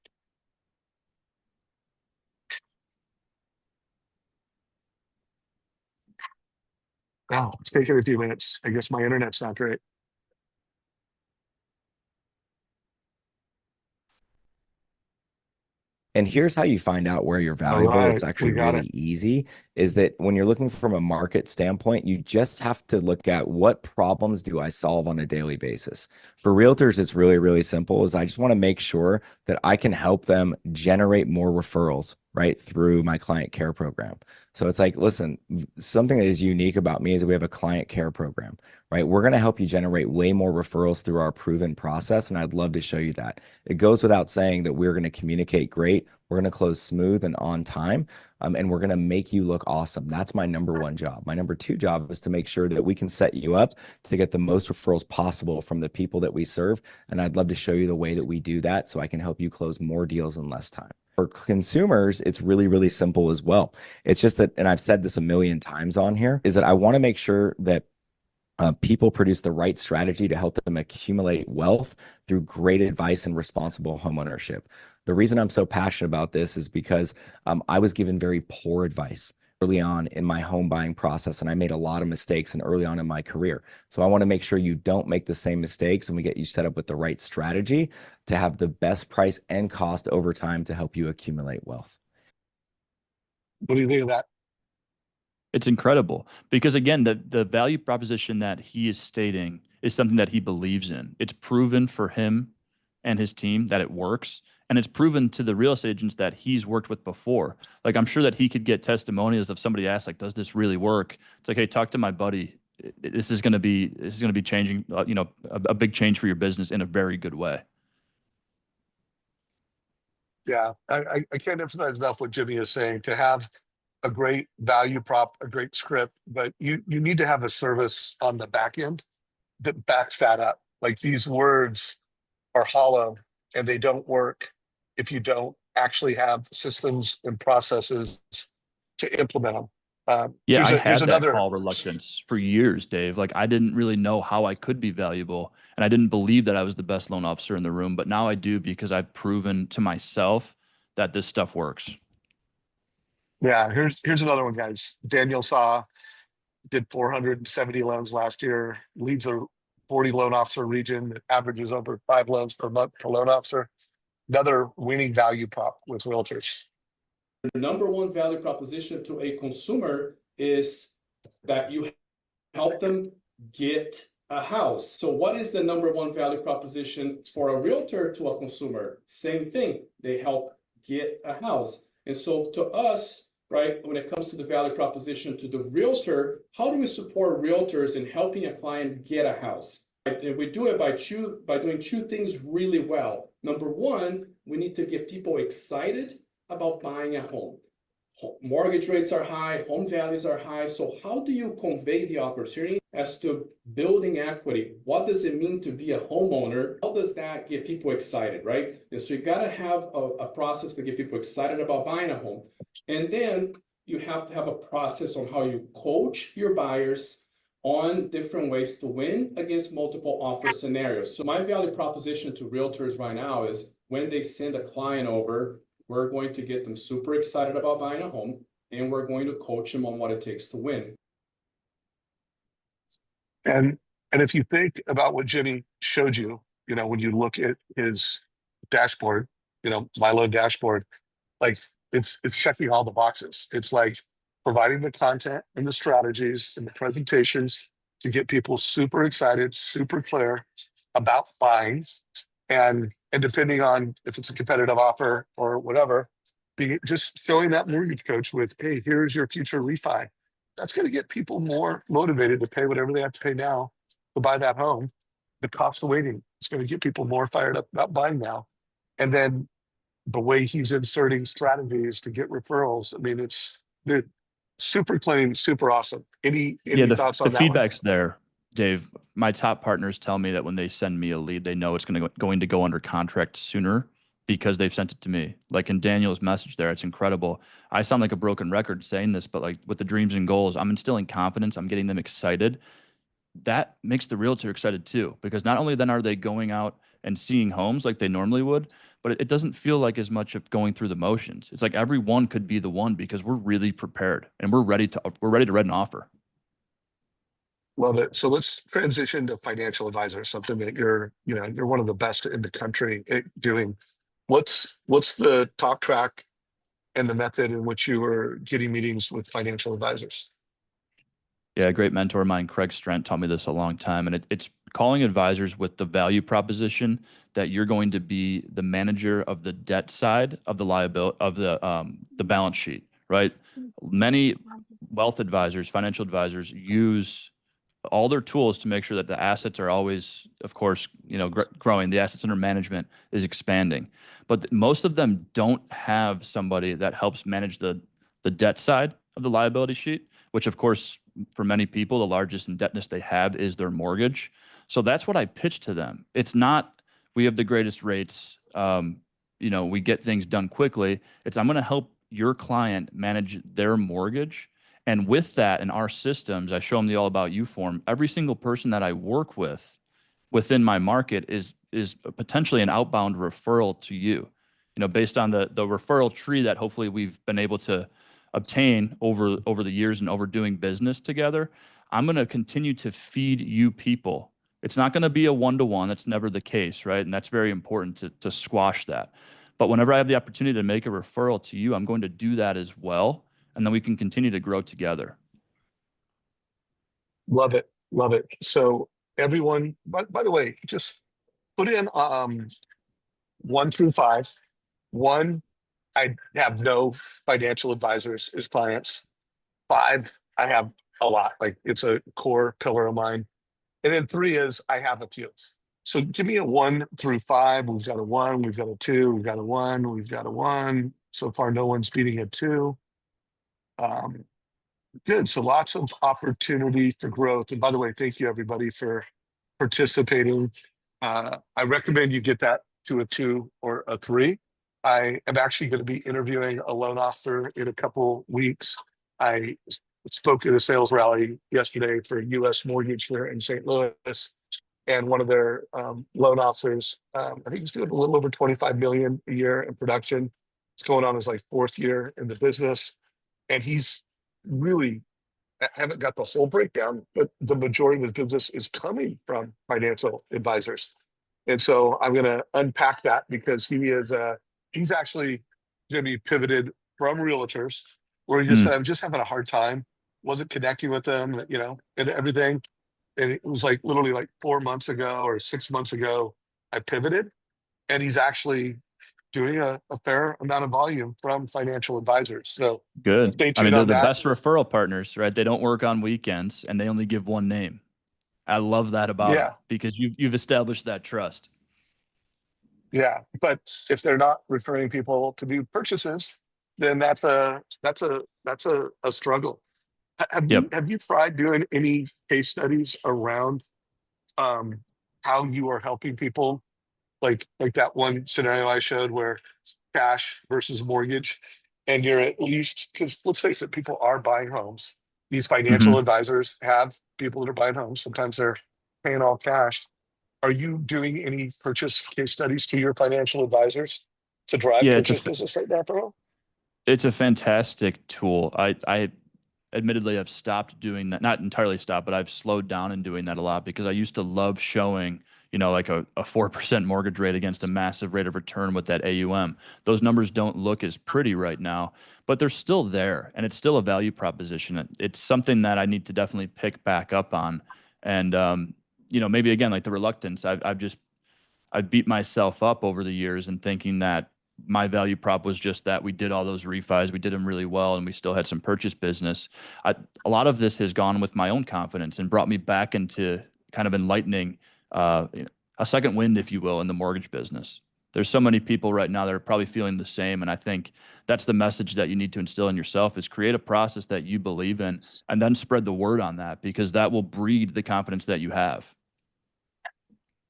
Oh, it's taking a few minutes. I guess my internet's not great. And here's how you find out where you're All valuable. It's right, we actually got really it. easy. Is that when you're looking from a market standpoint, you just have to look at what problems do I solve on a daily basis. For realtors, it's really, really simple. Is I just want to make sure that I can help them generate more referrals, right, through my client care program. So it's like, listen, something that is unique about me is that we have a client care program, right? We're going to help you generate way more referrals through our proven process. And I'd love to show you that. It goes without saying that we're going to communicate great. We're going to close smooth and on time. And we're going to make you look awesome. That's my number one job. My number two job is to make sure that we can set you up to get the most referrals possible from the people that we serve. And I'd love to show you the way that we do that so I can help you close more deals in less time. For consumers, it's really, really simple as well. It's just that, and I've said this a million times on here, is that I want to make sure that people produce the right strategy to help them accumulate wealth through great advice and responsible homeownership. The reason I'm so passionate about this is because I was given very poor advice early on in my home buying process, and I made a lot of mistakes and early on in my career. So I want to make sure you don't make the same mistakes, and we get you set up with the right strategy to have the best price and cost over time to help you accumulate wealth. What do you think of that? It's incredible because again, the value proposition that he is stating is something that he believes in. It's proven for him and his team that it works. And it's proven to the real estate agents that he's worked with before. Like I'm sure that he could get testimonials if somebody asks, like, does this really work? It's like, hey, talk to my buddy. This is going to be changing, a big change for your business in a very good way. Yeah, I can't emphasize enough what Jimmy is saying. To have a great value prop, a great script, but you need to have a service on the back end that backs that up. Like these words are hollow and they don't work if you don't actually have systems and processes to implement them. Yeah, I Here's had that another. call reluctance for years, Dave. Like I didn't really know how I could be valuable, and I didn't believe that I was the best loan officer in the room, but now I do because I've proven to myself that this stuff works. Yeah, here's another one, guys. Daniel Saw did 470 loans last year, leads a 40 loan officer region that averages over 5 loans per month per loan officer. Another winning value prop with realtors. The number one value proposition to a consumer is that you help them get a house. So what is the number one value proposition for a realtor to a consumer? Same thing. They help get a house. And so to us, right, when it comes to the value proposition to the realtor, how do we support realtors in helping a client get a house? And we do it by doing two things really well. Number one, we need to get people excited about buying a home. Mortgage rates are high, home values are high. So how do you convey the opportunity as to building equity? What does it mean to be a homeowner? How does that get people excited, right? And so you got to have a process to get people excited about buying a home. And then you have to have a process on how you coach your buyers on different ways to win against multiple offer scenarios. So my value proposition to realtors right now is when they send a client over, we're going to get them super excited about buying a home, and we're going to coach them on what it takes to win. And if you think about what Jimmy showed you, when you look at his dashboard, my loan dashboard, like it's checking all the boxes. It's like providing the content and the strategies and the presentations to get people super excited, super clear about buying. And depending on if it's a competitive offer or whatever, just showing that mortgage coach with, hey, here's your future refi. That's going to get people more motivated to pay whatever they have to pay now to buy that home. The cost of waiting is going to get people more fired up about buying now. And then the way he's inserting strategies to get referrals. I mean, it's super clean, super awesome. Any Yeah, thoughts the on that one? feedback's there, Dave. My top partners tell me that when they send me a lead, they know it's going to go under contract sooner because they've sent it to me. Like in Daniel's message there, it's incredible. I sound like a broken record saying this, but like with the dreams and goals, I'm instilling confidence. I'm getting them excited. That makes the realtor excited too, because not only then are they going out and seeing homes like they normally would, but it doesn't feel like as much of going through the motions. It's like every one could be the one because we're really prepared and we're ready to write an offer. Love it. So let's transition to financial advisor, something that you're one of the best in the country at doing. What's the talk track and the method in which you were getting meetings with financial advisors? Yeah, a great mentor of mine, Craig Strent, taught me this a long time. And it's calling advisors with the value proposition that you're going to be the manager of the debt side of the liability of the balance sheet, right? Many wealth advisors, financial advisors use all their tools to make sure that the assets are always, of course, growing. The assets under management is expanding, but most of them don't have somebody that helps manage the debt side of the liability sheet, which of course, for many people, the largest indebtedness they have is their mortgage. So that's what I pitch to them. It's not we have the greatest rates, we get things done quickly. It's I'm going to help your client manage their mortgage. And with that, in our systems, I show them the All About You form. Every single person that I work with within my market is potentially an outbound referral to you, based on the referral tree that hopefully we've been able to obtain over the years and over doing business together. I'm going to continue to feed you people. It's not going to be a one-to-one. That's never the case, right? And that's very important to squash that. But whenever I have the opportunity to make a referral to you, I'm going to do that as well. And then we can continue to grow together. Love it. Love it. So everyone, by the way, just put in 1 through 5. 1, I have no financial advisors as clients. 5, I have a lot. Like it's a core pillar of mine. And then 3 is I have a few. So give me a 1 through 5. We've got a 1, we've got a 2, we've got a 1, we've got a 1. So far, no one's beating a 2. Good. So lots of opportunity for growth. And by the way, thank you everybody for participating. I recommend you get that to a 2 or a 3. I am actually going to be interviewing a loan officer in a couple weeks. I spoke at a sales rally yesterday for US Mortgage here in St. Louis, and one of their loan officers, I think he's doing a little over 25 million a year in production. It's going on his like 4th year in the business, and he's really, I haven't got the whole breakdown, but the majority of the business is coming from financial advisors. And so I'm going to unpack that because he's actually going to be pivoted from realtors, where he just said, I'm just having a hard time, wasn't connecting with them, and everything. And it was like literally like 4 months ago or 6 months ago, I pivoted, and he's actually doing a fair amount of volume from financial advisors. So Good. stay I mean, tuned they're on the that. best referral partners, right? They don't work on weekends and they only give one name. I love that about them because you've established that trust. Yeah, but if they're not referring people to do purchases, then that's a struggle. Have you tried doing any case studies around how you are helping people, like that one scenario I showed where cash versus mortgage, and you're at least, because let's face it, people are buying homes. These financial advisors have people that are buying homes. Sometimes they're paying all cash. Are you doing any purchase case studies to your financial advisors to drive purchase business right now, bro? It's a fantastic tool. I admittedly have stopped doing that, not entirely stopped, but I've slowed down in doing that a lot because I used to love showing, like a 4% mortgage rate against a massive rate of return with that AUM. Those numbers don't look as pretty right now, but they're still there and it's still a value proposition. It's something that I need to definitely pick back up on. And, maybe again, like the reluctance, I've beat myself up over the years and thinking that my value prop was just that we did all those refis, we did them really well, and we still had some purchase business. A lot of this has gone with my own confidence and brought me back into kind of enlightening a second wind, if you will, in the mortgage business. There's so many people right now that are probably feeling the same. And I think that's the message that you need to instill in yourself is create a process that you believe in and then spread the word on that, because that will breed the confidence that you have.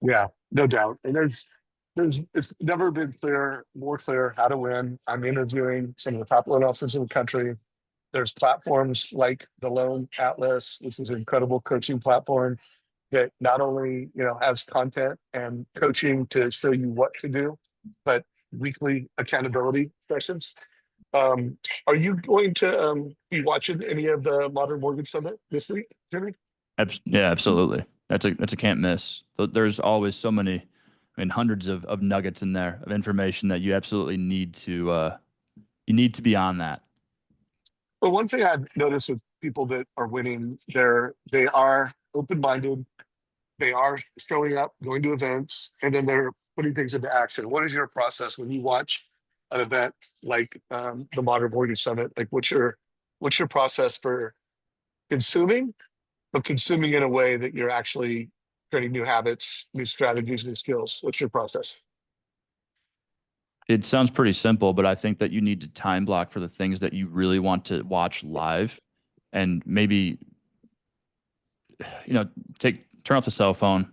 Yeah, no doubt. And it's never been more clear how to win. I'm interviewing some of the top loan officers in the country. There's platforms like the Loan Atlas, which is an incredible coaching platform that not only, has content and coaching to show you what to do, but weekly accountability sessions. Are you going to be watching any of the Modern Mortgage Summit this week, Jimmy? Yeah, absolutely. That's a can't miss. There's always so many, I mean, hundreds of nuggets in there of information that you absolutely need to be on that. Well, one thing I've noticed with people that are winning, they are open-minded, they are showing up, going to events, and then they're putting things into action. What is your process when you watch an event like the Modern Mortgage Summit? Like, what's your process for consuming, but consuming in a way that you're actually creating new habits, new strategies, new skills? What's your process? It sounds pretty simple, but I think that you need to time block for the things that you really want to watch live, and maybe, turn off the cell phone,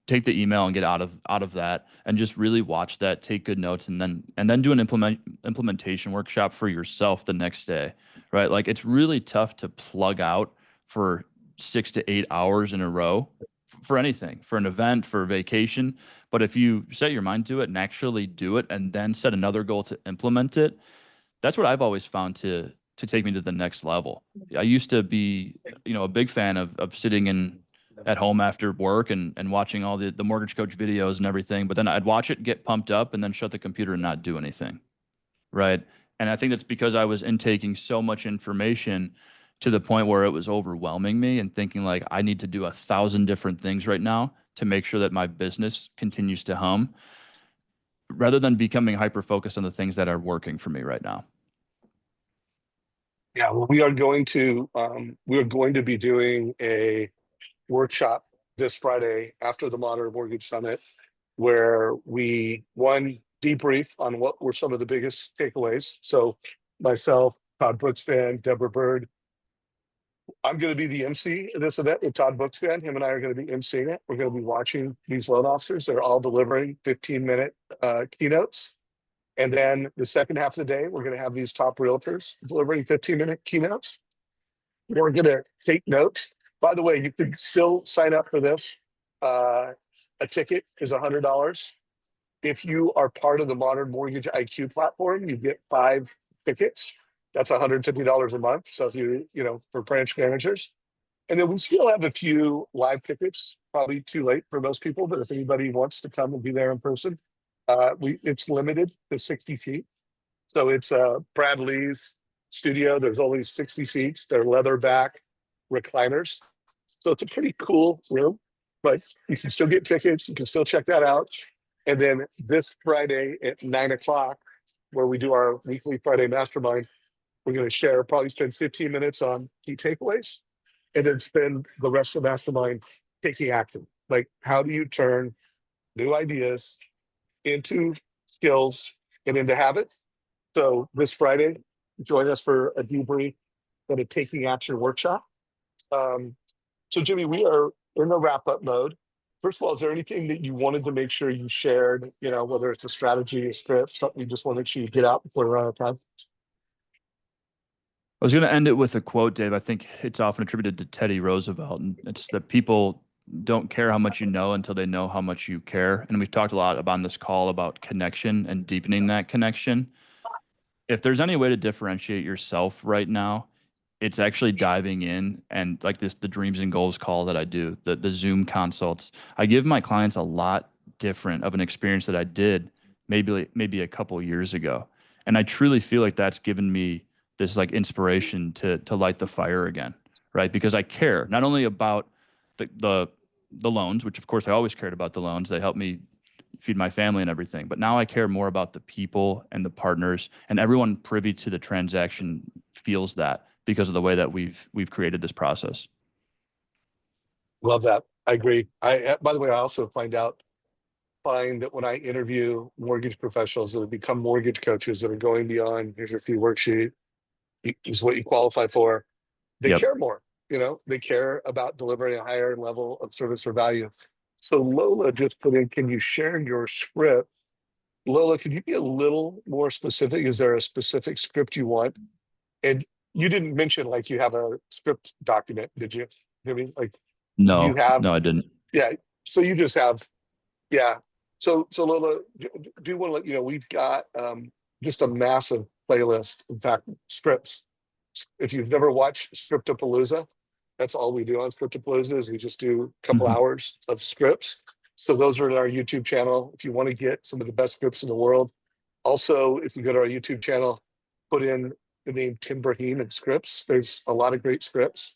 take the email and get out of that, and just really watch that, take good notes, and then do an implementation workshop for yourself the next day, right? Like, it's really tough to plug out for 6 to 8 hours in a row for anything, for an event, for a vacation. But if you set your mind to it and actually do it, and then set another goal to implement it, that's what I've always found to take me to the next level. I used to be, a big fan of sitting at home after work and watching all the MortgageCoach videos and everything, but then I'd watch it, get pumped up, and then shut the computer and not do anything, right? And I think that's because I was intaking so much information to the point where it was overwhelming me, and thinking like, I need to do 1,000 different things right now to make sure that my business continues to hum, rather than becoming hyper-focused on the things that are working for me right now. Yeah, well, we are going to be doing a workshop this Friday after the Modern Mortgage Summit, where we debrief on what were some of the biggest takeaways. So myself, Todd Brookspan, Deborah Bird, I'm going to be the MC of this event with Todd Brookspan. Him and I are going to be emceeing it. We're going to be watching these loan officers. They're all delivering 15-minute keynotes. And then the second half of the day, we're going to have these top realtors delivering 15-minute keynotes. We're going to take notes. By the way, you can still sign up for this. A ticket is $100. If you are part of the Modern Mortgage IQ platform, you get 5 tickets. That's $150 a month. So if for branch managers. And then we still have a few live tickets, probably too late for most people, but if anybody wants to come and be there in person, it's limited to 60 seats. So it's Brad Lee's studio. There's only 60 seats. They're leather back recliners. So it's a pretty cool room, but you can still get tickets. You can still check that out. And then this Friday at 9:00, where we do our weekly Friday mastermind, we're going to probably spend 15 minutes on key takeaways, and then spend the rest of the mastermind taking action. Like, how do you turn new ideas into skills and into habits? So this Friday, join us for a debrief and a taking action workshop. So Jimmy, we are in the wrap-up mode. First of all, is there anything that you wanted to make sure you shared, whether it's a strategy, a script, something you just want to make sure you get out before we're out of time? I was going to end it with a quote, Dave. I think it's often attributed to Teddy Roosevelt, and it's that people don't care how much you know until they know how much you care. And we've talked a lot about on this call about connection and deepening that connection. If there's any way to differentiate yourself right now, it's actually diving in, and like the dreams and goals call that I do, the Zoom consults. I give my clients a lot different of an experience that I did maybe a couple years ago. And I truly feel like that's given me this like inspiration to light the fire again, right? Because I care not only about the loans, which of course I always cared about the loans. They help me feed my family and everything. But now I care more about the people and the partners, and everyone privy to the transaction feels that because of the way that we've created this process. Love that. I agree. By the way, I also find out find that when I interview mortgage professionals that have become mortgage coaches that are going beyond, here's your fee worksheet, is what you qualify for, they Yep. care more. They care about delivering a higher level of service or value. So Lola just put in, can you share your script? Lola, could you be a little more specific? Is there a specific script you want? And you didn't mention like you have a script document, did you? I mean, like you No, have, no, I didn't. yeah. So you just have, yeah. So Lola, do want to let you know we've got just a massive playlist. In fact, scripts. If you've never watched Scriptapalooza, that's all we do on Scriptapalooza is we just do a couple Mhm. hours of scripts. So those are in our YouTube channel. If you want to get some of the best scripts in the world. Also, if you go to our YouTube channel, put in the name Tim Brahim and scripts. There's a lot of great scripts.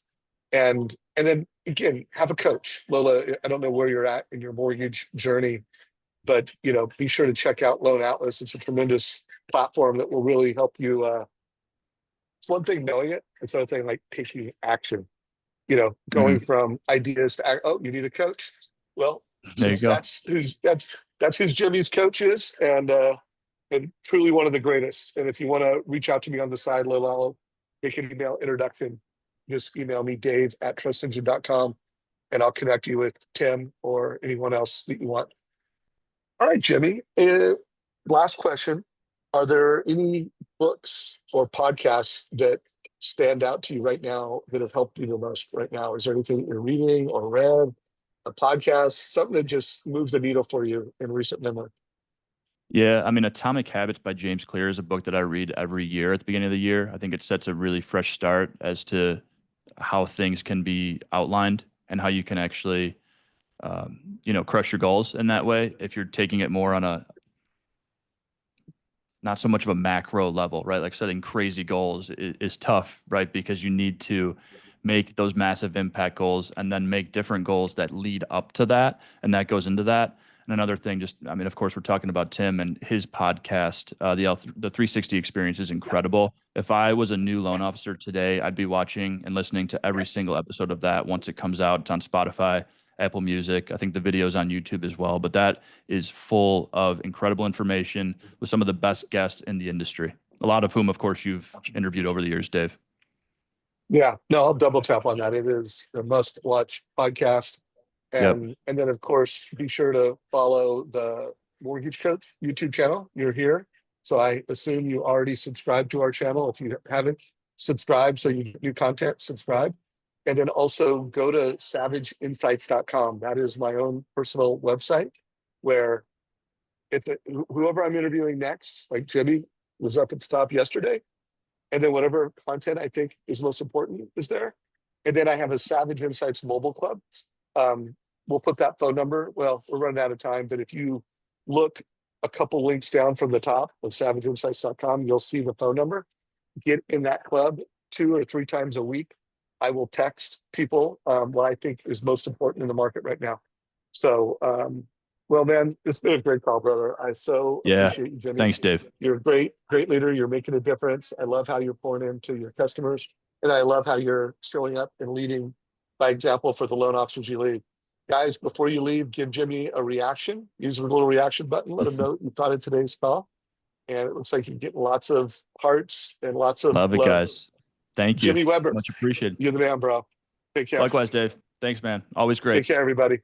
And then again, have a coach. Lola, I don't know where you're at in your mortgage journey, but be sure to check out Loan Atlas. It's a tremendous platform that will really help you. It's one thing knowing it, it's another thing like taking action. Going from ideas to oh, you need a coach. Well, There you since go. that's who Jimmy's coach is, and truly one of the greatest. And if you want to reach out to me on the side, Lola, I'll make an email introduction. Just email me, dave@trustengine.com, and I'll connect you with Tim or anyone else that you want. All right, Jimmy. Last question. Are there any books or podcasts that stand out to you right now that have helped you the most right now? Is there anything that you're reading or read, a podcast, something that just moves the needle for you in recent memory? Yeah, I mean, Atomic Habits by James Clear is a book that I read every year at the beginning of the year. I think it sets a really fresh start as to how things can be outlined and how you can actually, crush your goals in that way. If you're taking it more on a not so much of a macro level, right? Like setting crazy goals is tough, right? Because you need to make those massive impact goals and then make different goals that lead up to that. And that goes into that. And another thing, of course, we're talking about Tim and his podcast, the 360 experience is incredible. If I was a new loan officer today, I'd be watching and listening to every single episode of that once it comes out. It's on Spotify, Apple Music. I think the video's on YouTube as well, but that is full of incredible information with some of the best guests in the industry, a lot of whom, of course, you've interviewed over the years, Dave. Yeah, no, I'll double tap on that. It is a must watch podcast. Yep. And then of course, be sure to follow the Mortgage Coach YouTube channel. You're here. So I assume you already subscribed to our channel. If you haven't subscribed, so you get new content, subscribe. And then also go to savageinsights.com. That is my own personal website where whoever I'm interviewing next, like Jimmy was up at Stop yesterday, and then whatever content I think is most important is there. And then I have a Savage Insights mobile club. We'll put that phone number. Well, we're running out of time, but if you look a couple links down from the top of savageinsights.com, you'll see the phone number. Get in that club 2 or 3 times a week. I will text people what I think is most important in the market right now. So, well, man, it's been a great call, brother. I so appreciate you, Jimmy. Thanks, Dave. You're a great leader. You're making a difference. I love how you're pouring into your customers. And I love how you're showing up and leading by example for the loan officers you lead. Guys, before you leave, give Jimmy a reaction. Use the little reaction button. Let him know what you thought of today's call. And it looks like you're getting lots of hearts and lots of Love it, guys. Thank you. Jimmy Weber. Much appreciated. You're the man, bro. Take care. Likewise, Dave. Thanks, man. Always great. Take care, everybody.